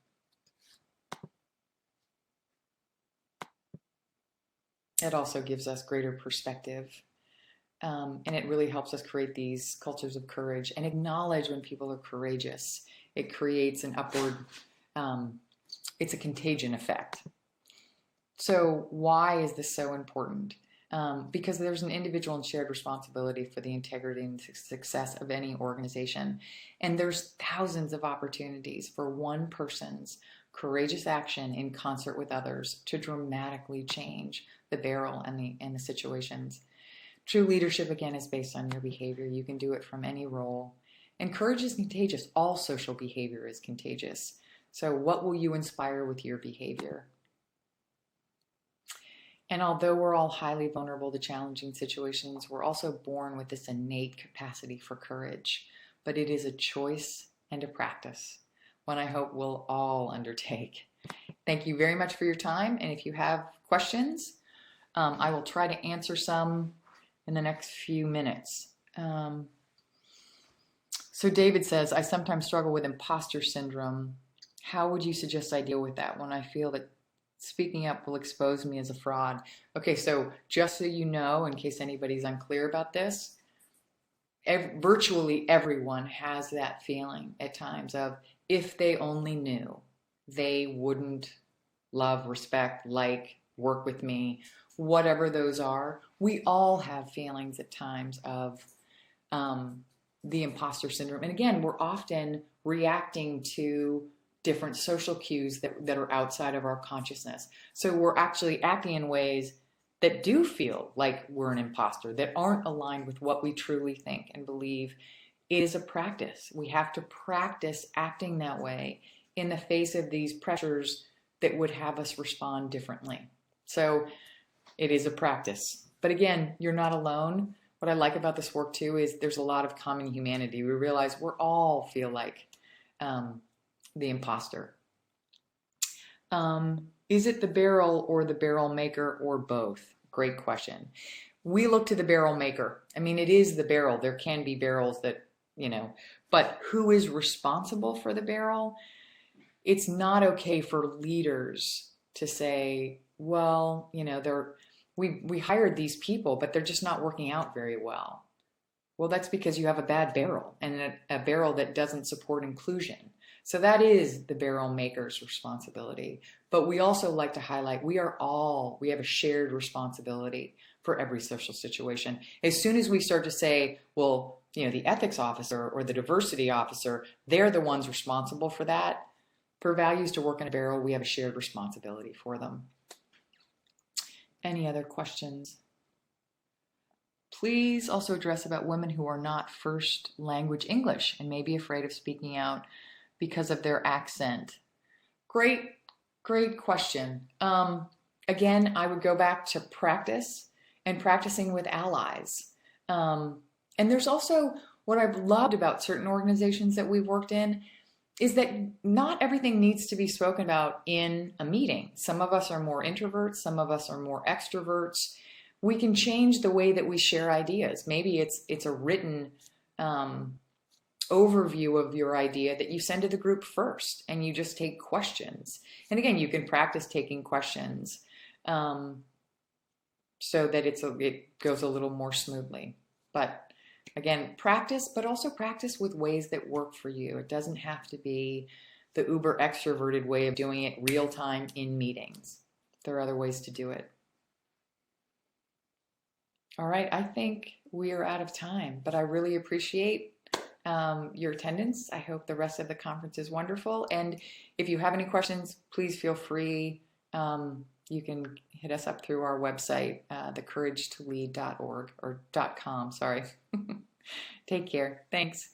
It also gives us greater perspective. And it really helps us create these cultures of courage and acknowledge when people are courageous. It creates an upward, it's a contagion effect. So why is this so important? Because there's an individual and shared responsibility for the integrity and success of any organization. And there's thousands of opportunities for one person's courageous action in concert with others to dramatically change the barrel and the situations. True leadership, again, is based on your behavior. You can do it from any role. And courage is contagious. All social behavior is contagious. So what will you inspire with your behavior? And although we're all highly vulnerable to challenging situations, we're also born with this innate capacity for courage. But it is a choice and a practice, one I hope we'll all undertake. Thank you very much for your time. And if you have questions, I will try to answer some in the next few minutes. So David says, I sometimes struggle with imposter syndrome. How would you suggest I deal with that when I feel that speaking up will expose me as a fraud? Okay, so just so you know, in case anybody's unclear about this, virtually everyone has that feeling at times of, if they only knew, they wouldn't love, respect, like, work with me, whatever those are. We all have feelings at times of the imposter syndrome. And again, we're often reacting to different social cues that are outside of our consciousness. So we're actually acting in ways that do feel like we're an imposter, that aren't aligned with what we truly think and believe. It is a practice. We have to practice acting that way in the face of these pressures that would have us respond differently. So it is a practice. But again, you're not alone. What I like about this work too is there's a lot of common humanity. We realize we're all feel like the imposter. Is it the barrel or the barrel maker or both? Great question. We look to the barrel maker. I mean, it is the barrel. There can be barrels that, but who is responsible for the barrel? It's not okay for leaders to say, well, we hired these people, but they're just not working out very well. Well, that's because you have a bad barrel and a barrel that doesn't support inclusion. So that is the barrel maker's responsibility. But we also like to highlight we have a shared responsibility for every social situation. As soon as we start to say, well, the ethics officer or the diversity officer, they're the ones responsible for that. For values to work in a barrel, we have a shared responsibility for them. Any other questions? Please also address about women who are not first language English and may be afraid of speaking out because of their accent. Great question. Again, I would go back to practice and practicing with allies. And there's also what I've loved about certain organizations that we've worked in is that not everything needs to be spoken about in a meeting. Some of us are more introverts, some of us are more extroverts. We can change the way that we share ideas. Maybe it's a written overview of your idea that you send to the group first and you just take questions. And again, you can practice taking questions so that it goes a little more smoothly. But again, practice, but also practice with ways that work for you. It doesn't have to be the uber extroverted way of doing it real time in meetings. There are other ways to do it. All right, I think we are out of time, but I really appreciate your attendance. I hope the rest of the conference is wonderful. And if you have any questions, please feel free. You can hit us up through our website, thecouragetolead.org or .com, sorry. Take care. Thanks.